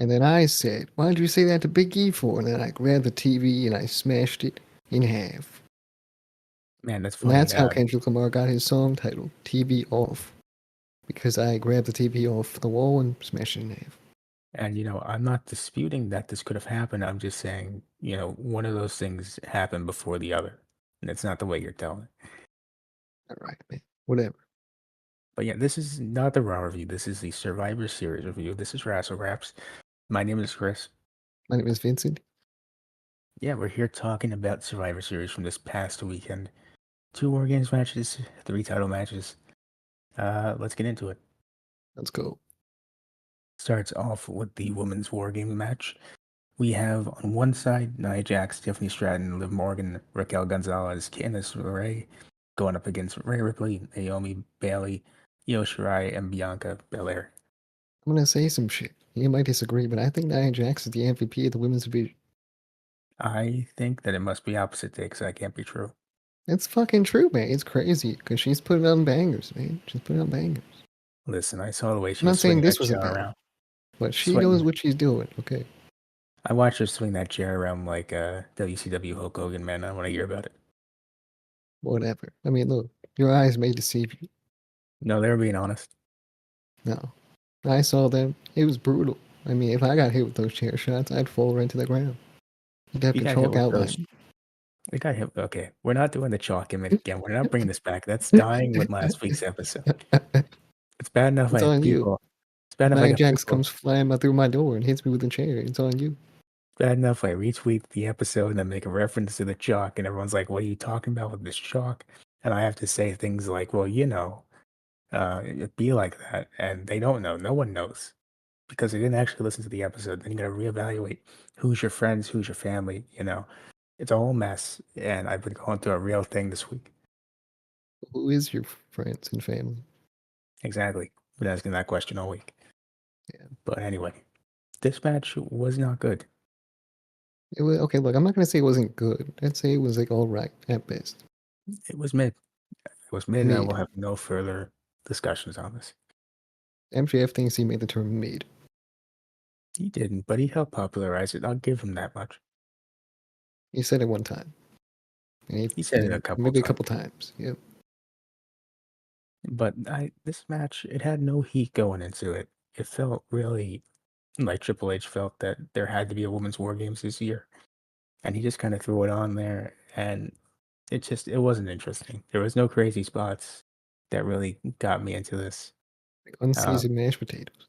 And then I said, why did you say that to Big E for? And then I grabbed the TV and I smashed it in half. Man, that's And funny. that's how Kendrick Lamar got his song title, TV Off. Because I grabbed the TV off the wall and smashed it in half. And I'm not disputing that this could have happened. I'm just saying, one of those things happened before the other, and it's not the way you're telling it. All right, man. Whatever. But yeah, this is not the Raw review. This is the Survivor Series review. This is Wrassle Graps. My name is Chris. My name is Vincent. Yeah, we're here talking about Survivor Series from this past weekend. 2 War Games matches, 3 title matches. Let's get into it. Let's go. Starts off with the Women's War Games match. We have on one side Nia Jax, Tiffany Stratton, Liv Morgan, Raquel Gonzalez, Candice LeRae going up against Rhea Ripley, Naomi, Bayley, Io Shirai, and Bianca Belair. I'm going to say some shit. You might disagree, but I think Nia Jax is the MVP of the women's division. I think that it must be opposite day because that can't be true. It's fucking true, man. It's crazy because she's putting on bangers, man. She's putting on bangers. Listen, I saw the way she I'm was not saying swinging this that was a chair banger, around. but she knows what she's doing, okay? I watched her swing that chair around like WCW Hulk Hogan, man. I want to hear about it. Whatever. I mean, look, your eyes may deceive you. No, they were being honest. No. I saw them. It was brutal. I mean, if I got hit with those chair shots, I'd fall right to the ground. You'd have We to got hit chalk with outline. those. We got hit. Okay, we're not doing the chalk gimmick again. We're not bringing this back. That's dying with last week's episode. It's bad enough I It's have on you. people. It's bad enough I Nia got Jax people. comes flying through my door and hits me with a chair. It's on you. Bad enough I retweet the episode and then make a reference to the chalk, and everyone's like, "What are you talking about with this chalk?" And I have to say things like, "Well, it'd be like that," and they don't know. No one knows because they didn't actually listen to the episode. Then you got to reevaluate who's your friends, who's your family. It's a whole mess, and I've been going through a real thing this week. Who is your friends and family? Exactly. Been asking that question all week. Yeah. But anyway, this match was not good. It was, okay, look, I'm not going to say it wasn't good. I'd say it was like all right at best. It was mid. It was mid, and I Mid. will have no further discussions on this. MJF thinks he made the term mid. He didn't, but he helped popularize it. I'll give him that much. He said it one time. And He said it a couple maybe a times. couple times. Yep. But this match, it had no heat going into it. It felt really like Triple H felt that there had to be a women's War Games this year. And he just kind of threw it on there, and it wasn't interesting. There was no crazy spots that really got me into this. Like unseasoned mashed potatoes.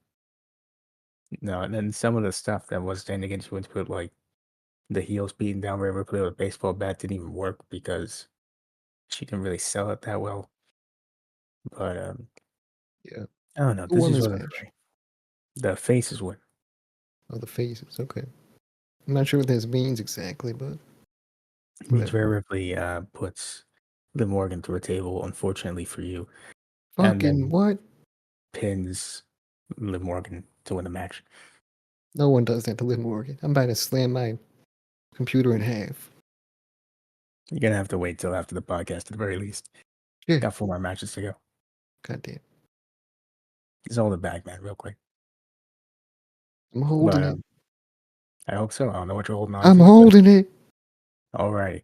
No, and then some of the stuff that was trying to get you into it, like the heels beating down Rhea Ripley with a baseball bat, didn't even work because she didn't really sell it that well. But Yeah. I don't know. Who This won just this wasn't match? for me. The faces win. Oh, the faces. Okay. I'm not sure what this means exactly, but It means whatever. Rhea Ripley puts Liv Morgan through a table, unfortunately for you, and Fucking then what? pins Liv Morgan to win the match. No one does that to Liv Morgan. I'm about to slam my computer in half. You're gonna have to wait till after the podcast at the very least. Yeah. Got 4 more matches to go. Goddamn. It's all the bag, man, real quick. I'm holding But it. I hope so. I don't know what you're holding on I'm to. holding it. All right.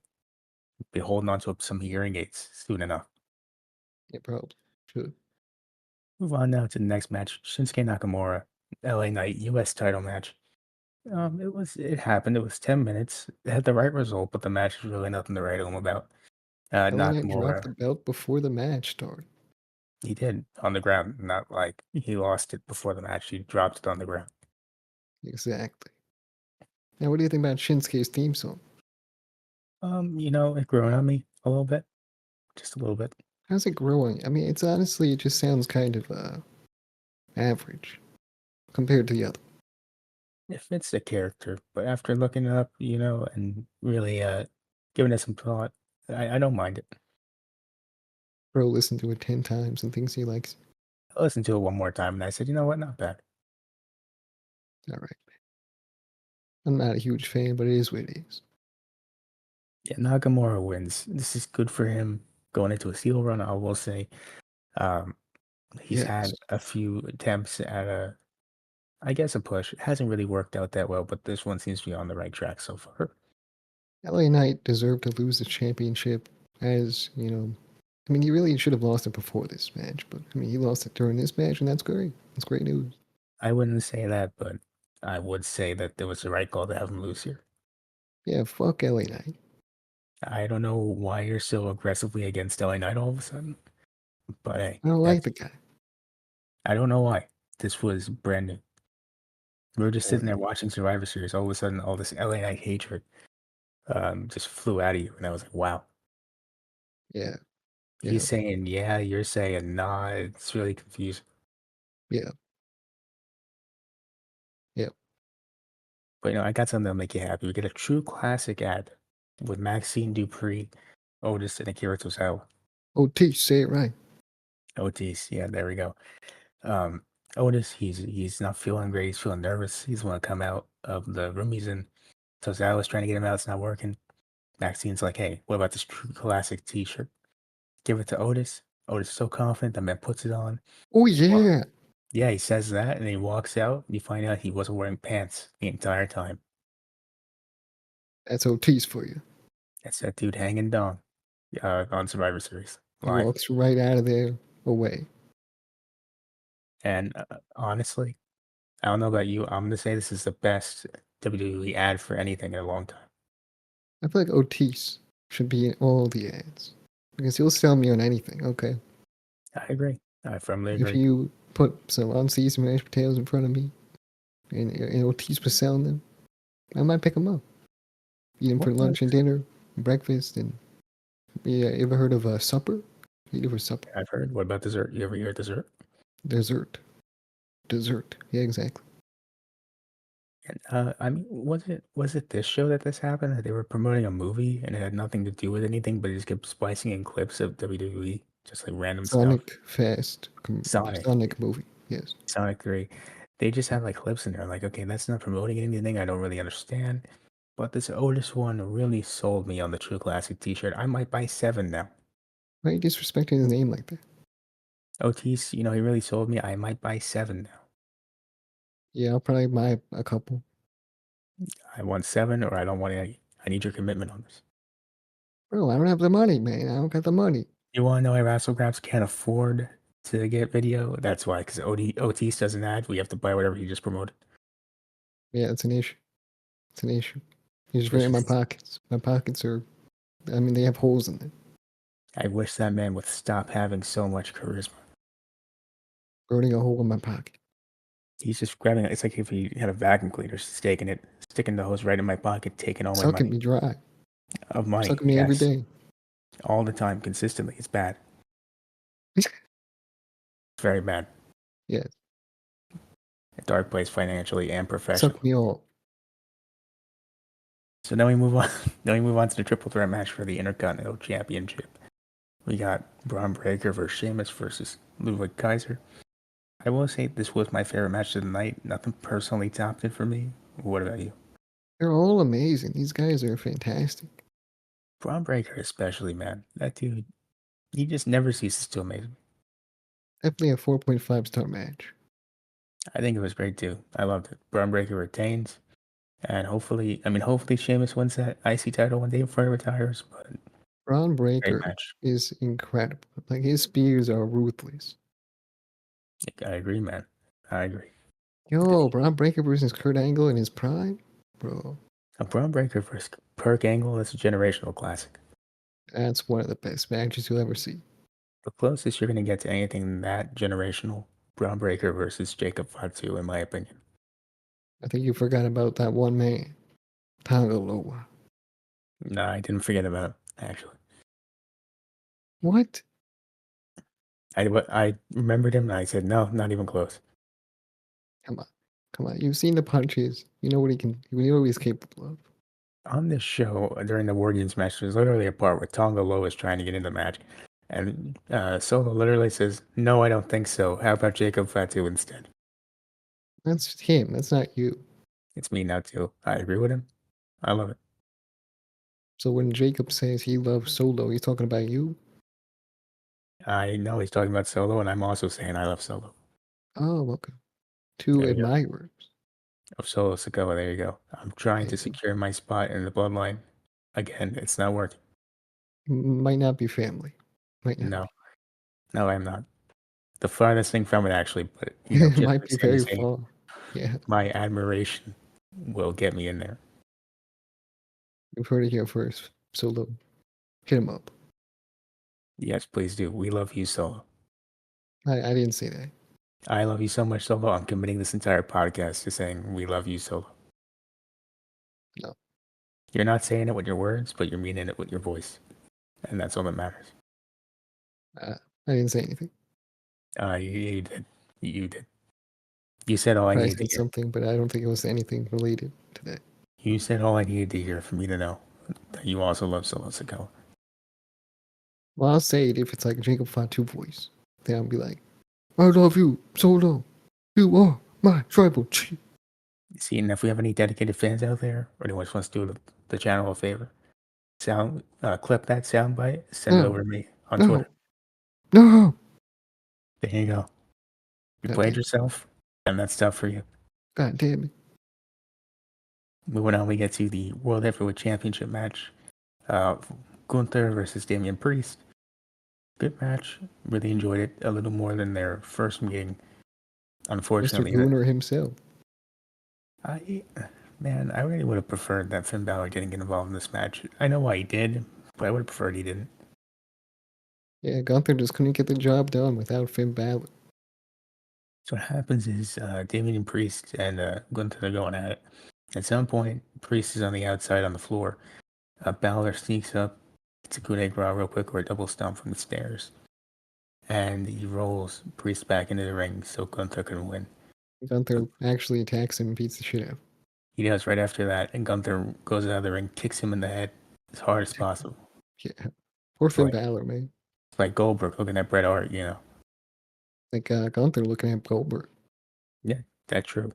Be holding on to some hearing aids soon enough. Yeah, probably. Should. Move on now to the next match. Shinsuke Nakamura, LA Knight, US title match. It happened. It was 10 minutes. It had the right result, but the match was really nothing to write home about. LA Knight dropped the Nakamura, belt before the match started. he did on the ground, not like he lost it before the match. He dropped it on the ground. Exactly. Now, what do you think about Shinsuke's theme song? It grew on me a little bit. Just a little bit. How's it growing? I mean, it's honestly, it just sounds kind of average compared to the other. It fits the character, but after looking it up, and really giving it some thought, I don't mind it. Bro listened to it 10 times and thinks he likes it. I listened to it one more time, and I said, you know what, not bad. All right. I'm not a huge fan, but it is what it is. Yeah, Nakamura wins. This is good for him going into a heel run. I will say, he's Yes. had a few attempts at I guess a push. It hasn't really worked out that well, but this one seems to be on the right track so far. LA Knight deserved to lose the championship, as you know. I mean, he really should have lost it before this match, but I mean, he lost it during this match, and that's great. That's great news. I wouldn't say that, but I would say that it was the right call to have him lose here. Yeah, fuck LA Knight. I don't know why you're so aggressively against LA Knight all of a sudden, but hey, I don't like that's the guy. I don't know why. This was brand new. We were just Uh, sitting there watching Survivor Series. All of a sudden, all this LA Knight hatred just flew out of you, and I was like, wow. yeah, He's yeah, saying yeah, you're saying nah. It's really confusing. yeah, yeah. But I got something that'll make you happy. We get a true classic ad with Maxine Dupree, Otis, and Akira Tozawa. Oh, Teach, say it right. Otis, yeah, there we go. Um, Otis, he's not feeling great. He's feeling nervous. He's want to come out of the room he's in. Tozawa's trying to get him out. It's not working. Maxine's like, hey, what about this true classic T-shirt? Give it to Otis. Otis is so confident. The man puts it on. Oh Well, yeah, yeah, he says that, and he walks out. You find out he wasn't wearing pants the entire time. that's Otis for you. That's that dude hanging down on Survivor Series He live. walks right out of there away. And honestly, I don't know about you. I'm gonna say this is the best WWE ad for anything in a long time. I feel like Otis should be in all the ads because he'll sell me on anything. Okay, I agree. I firmly if agree. you put some unseasoned mashed potatoes in front of me and Otis was selling them, I might pick them up. Eat them for What was lunch and dinner, breakfast, and yeah. Ever heard of a supper? Eat it for supper. I've heard? What about dessert? You ever hear dessert? Dessert. Dessert. Yeah, exactly. And I mean, was it this show that this happened? That they were promoting a movie and it had nothing to do with anything, but it just kept splicing in clips of WWE, just like random stuff. Sonic Fast. Sonic, Sonic movie. Yes. Sonic 3. They just have like clips in there. Like, okay, that's not promoting anything. I don't really understand. But this Otis one really sold me on the True Classic T-shirt. I might buy 7 now. Why are you disrespecting his name like that? Otis, he really sold me. I might buy 7 now. Yeah, I'll probably buy a couple. I want 7 or I don't want any. I need your commitment on this. Bro, I don't have the money, man. I don't got the money. You want to know why Wrassle Graps can't afford to get video? That's why, because Otis doesn't ad. We have to buy whatever he just promoted. Yeah, it's an issue. It's an issue. You just right It's in my just, pockets. My pockets are, I mean, they have holes in them. I wish that man would stop having so much charisma. Burning a hole in my pocket. He's just grabbing it. It's like if he had a vacuum cleaner, sticking the hose right in my pocket, taking all my Sucking money. me dry. Of money, Sucking me every yes. day. All the time, consistently. It's bad. It's very bad. Yes. A dark place financially and Suck professionally. me all. So now we move on. Now we move on to the triple threat match for the Intercontinental Championship. We got Braun Breaker versus Sheamus versus Ludwig Kaiser. I will say this was my favorite match of the night. Nothing personally topped it for me. What about you? They're all amazing. These guys are fantastic. Braun Breaker especially, man. That dude, he just never ceases to amaze me. Definitely a 4.5-star match. I think it was great too. I loved it. Braun Breaker retains. And hopefully Sheamus wins that IC title one day before he retires. But Braun great Breaker match. is incredible. Like his spears are ruthless. I agree, man. I agree. Yo, Braun Breaker versus Kurt Angle in his prime? Bro, A Braun Breaker versus Perk Angle, that's a generational classic. that's one of the best matches you'll ever see. The closest you're going to get to anything that generational, Braun Breaker versus Jacob Fatu, in my opinion. I think you forgot about that one man, Tangaloa. No, I didn't forget about it, actually. What? I remembered him and I said, no, not even close. Come on. Come on. You've seen the punches. You know what he can, you know what he's capable of. On this show, during the War Games match, there's literally a part where Tonga Loa is trying to get into the match. And Solo literally says, no, I don't think so. How about Jacob Fatu instead? That's him. That's not you. It's me now, too. I agree with him. I love it. So when Jacob says he loves Solo, he's talking about you? I know he's talking about Solo, and I'm also saying I love Solo. Oh, okay. Two There we go. admirers. Of Solo Sikoa, there you go. I'm trying There to you go. secure my spot in the bloodline. Again, it's not working. Might not be family. Might not No, be. no, I'm not. The farthest thing from it, actually, but just Might for be Sami very Zayn, far. Yeah, my admiration will get me in there. you've heard it here first. Solo, hit him up. Yes, please do. We love you, Solo. I didn't say that. I love you so much, Solo. I'm committing this entire podcast to saying we love you, Solo. No, You're not saying it with your words, but you're meaning it with your voice, and that's all that matters. I didn't say anything. You did. You did. You said all I I needed to said hear. something, but I don't think it was anything related to that. You said all I needed to hear for me to know that you also love Solo Sikoa. Well, I'll say it if it's like a Jacob Fatu voice. Then I'll be like, I love you, Solo. You are my tribal chief. See, and if we have any dedicated fans out there, or anyone wants to do the channel a favor, clip that soundbite, send it No, over to me on no, Twitter. no. There you go. You God played damn, yourself, and that's tough for you. God damn it. Moving on, we get to the World Heavyweight Championship match. Uh, Gunther versus Damian Priest. Good match. Really enjoyed it a little more than their first meeting. Mr. Unfortunately, Gooner himself. I man, I really would have preferred that Finn Balor didn't get involved in this match. I know why he did, but I would have preferred he didn't. Yeah, Gunther just couldn't get the job done without Finn Balor. So what happens is Damian Priest and Gunther are going at it. At some point, Priest is on the outside on the floor. Balor sneaks up, gets a coup de grace real quick or a double stomp from the stairs. And he rolls Priest back into the ring so Gunther can win. Gunther actually attacks him and beats the shit out of him. He does right after that, and Gunther goes out of the ring, kicks him in the head as hard as possible. Yeah. Poor It's Finn like Balor, man. it's like Goldberg looking at Bret Hart, Like Gunther looking at Goldberg. Yeah, that's true.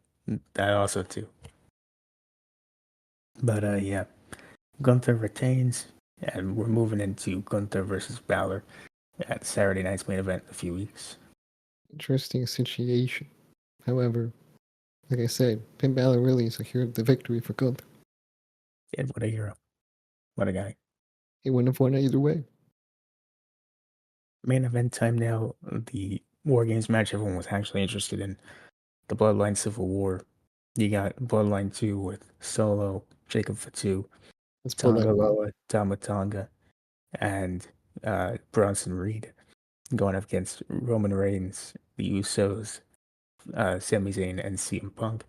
That also too. But yeah, Gunther retains, and we're moving into Gunther versus Balor at Saturday night's main event in a few weeks. Interesting situation. However, like I said, Finn Balor really secured the victory for Gunther. And what a hero. What a guy. He wouldn't have won either way. Main event time now. The War Games match everyone was actually interested in. The Bloodline Civil War. You got Bloodline 2 with Solo, Jacob Fatu, Let's pull that Tonga one. Loa, Tama Tonga, and Bronson Reed going up against Roman Reigns, the Usos, Sami Zayn, and CM Punk.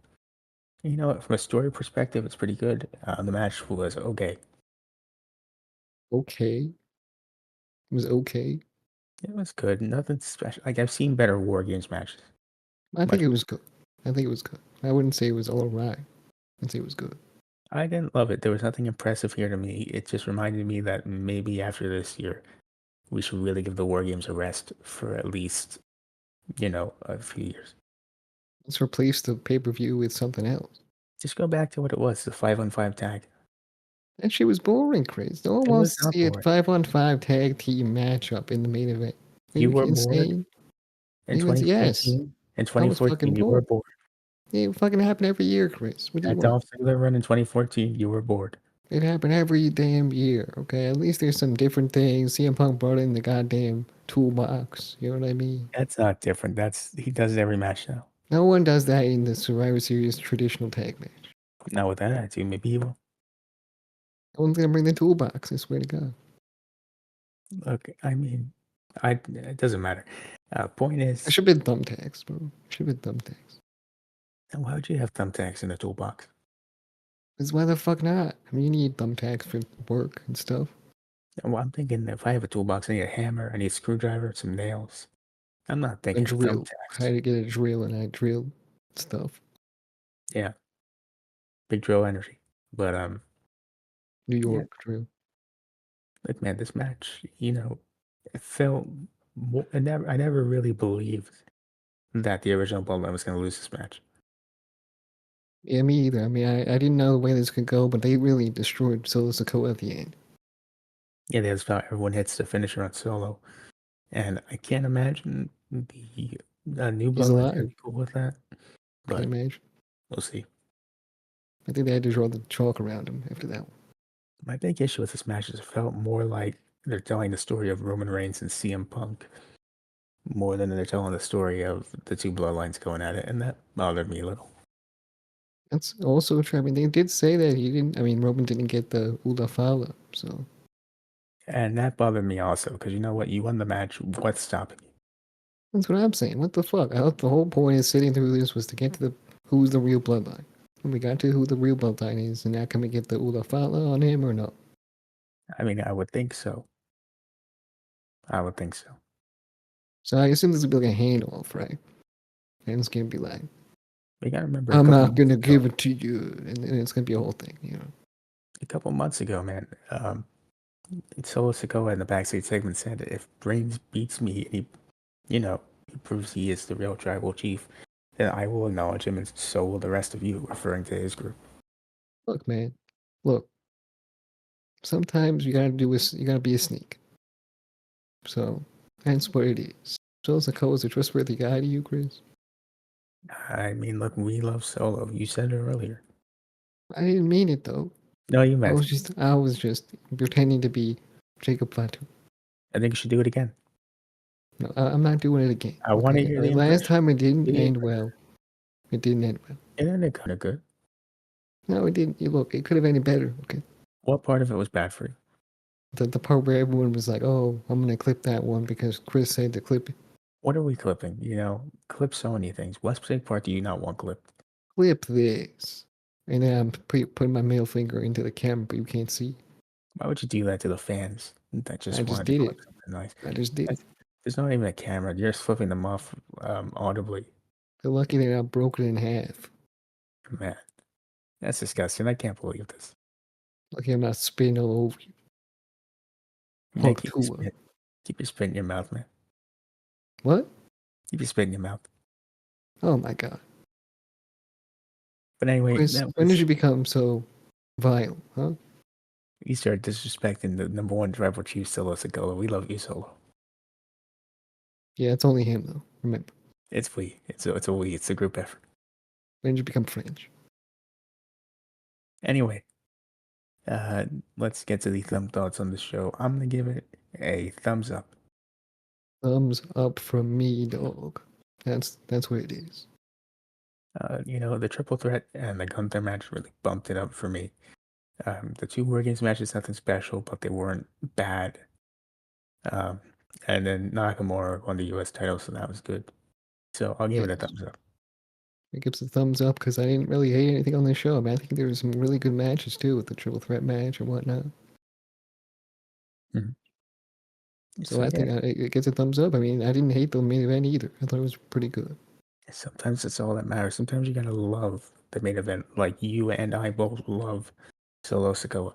You know, from a story perspective, it's pretty good. The match was okay. Okay. It was okay. It was good. Nothing special. Like I've seen better War Games matches. I think Much. it was good. I think it was good. I wouldn't say it was all right. I'd say it was good. I didn't love it. There was nothing impressive here to me. It just reminded me that maybe after this year, we should really give the War Games a rest for at least, a few years. Let's replace the pay-per-view with something else. Just go back to what it was, the 5-on-5 tag. That shit was boring, Chris. No one It was wants to not see a boring. 5-on-5 tag team matchup in the main event. Are You you were bored insane? in Yes. 2014. In I was fucking 2014, you were bored. bored. It fucking happened every year, Chris. What do you That want? Dolph Ziggler run in 2014, you were bored. It happened every damn year, okay? At least there's some different things. CM Punk brought in the goddamn toolbox. You know what I mean? That's not different. He does it every match now. No one does that in the Survivor Series traditional tag match. Not with that attitude. Maybe he will. No one's gonna bring the toolbox, I swear to God. Look, I mean, it doesn't matter. Point I is, should have been thumbtacks, bro. Should have been thumbtacks. why would you have thumbtacks in the toolbox? Because why the fuck not? I mean, you need thumbtacks for work and stuff. Well, I'm thinking if I have a toolbox, I need a hammer, I need a screwdriver, some nails. I'm not A thinking drill. I thumbtacks. had to get a drill and I drilled stuff. Yeah, big drill energy. But New yeah, York drill. look, man, this match, it felt. I never really believed that the original Bloodline was going to lose this match. Yeah, me either. I mean, I didn't know the way this could go, but they really destroyed Solo Sikoa at the end. Yeah, that's how everyone hits the finisher on Solo, and I can't imagine the new He's Bloodline's going to alive. be cool with that. but Can't imagine. we'll see. I think they had to draw the chalk around him after that one. My big issue with this match is it felt more like they're telling the story of Roman Reigns and CM Punk more than they're telling the story of the two bloodlines going at it, and that bothered me a little. That's also true. I mean, they did say that he didn't. I mean, Roman didn't get the Ula Fala, so And that bothered me also, because you know what? You won the match. What's stopping you? that's what I'm saying. What the fuck? I thought the whole point of sitting through this was to get to the who's the real bloodline. And we got to who the real bloodline is, and now can we get the Ula Fala on him or no? I mean, I would think so. I would think so. So I assume this will be like a handoff, right? And it's gonna be like, But you gotta remember, I'm not gonna give it to you, and then it's gonna be a whole thing, a couple months ago, man, Solo Sikoa in the backstage segment said, if Reigns beats me and he proves he is the real tribal chief, then I will acknowledge him and so will the rest of you, referring to his group. Look, man, look. Sometimes you gotta be a sneak. So that's what it is. So Sikoa is a trustworthy guy to you, Chris? I mean, look, we love Solo. You said it earlier. I didn't mean it though. No, you I meant was it. just pretending to be Jacob Fatu. I think you should do it again. No, I'm not doing it again. I want to Okay. hear the Last impression. time it didn't The end impression. well. It didn't end well. It ended kind of good. No, it didn't. Look, it could have ended better. Okay. What part of it was bad for you? The part where everyone was like, "Oh, I'm gonna clip that one because Chris said to clip it." What are we clipping? Clip so many things. What specific part do you not want clipped? Clip this. And then I'm putting my middle finger into the camera, but you can't see. Why would you do that to the fans that I just just wanted to did clip it. something nice? I just did it. There's not even a camera. You're just flipping them off audibly. They're lucky that I broke it in half. Man, that's disgusting. I can't believe this. Lucky I'm not spitting all over you. Yeah, Hawk Tua. keep your spit in your mouth, man. What? Keep your spit in your mouth. Oh my god. But anyway, Chris, when did you become so vile, huh? you start disrespecting the number one tribal chief, Solo Sikoa. We love you, Solo. Yeah, it's only him though. Remember. It's we. It's a we. It's a group effort. When did you become French? Anyway, let's get to the thumb thoughts on the show. I'm gonna give it a thumbs up. Thumbs up from me, dog. That's what it is. The triple threat and the Gunther match really bumped it up for me. The two War Games matches, nothing special, but they weren't bad. And then Nakamura won the U.S. title, so that was good. So I'll give it a thumbs up. It gives a thumbs up because I didn't really hate anything on this show. I mean, I think there were some really good matches too with the triple threat match and whatnot. So I think it gets a thumbs up. I mean, I didn't hate the main event either. I thought it was pretty good. Sometimes that's all that matters. Sometimes you gotta love the main event, like you and I both love Solo Sikoa.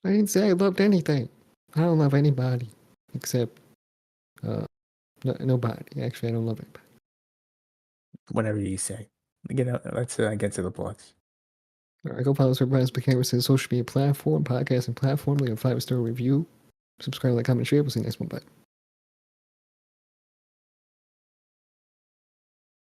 I didn't say I loved anything. I don't love anybody except nobody. Actually, I don't love anybody. Whatever you say. Let's get to the plugs. All right, go follow Surprise Cameras on social media platform, podcasting platform, leave a 5-star review, subscribe, like, comment, share. We'll see you next one. Bye.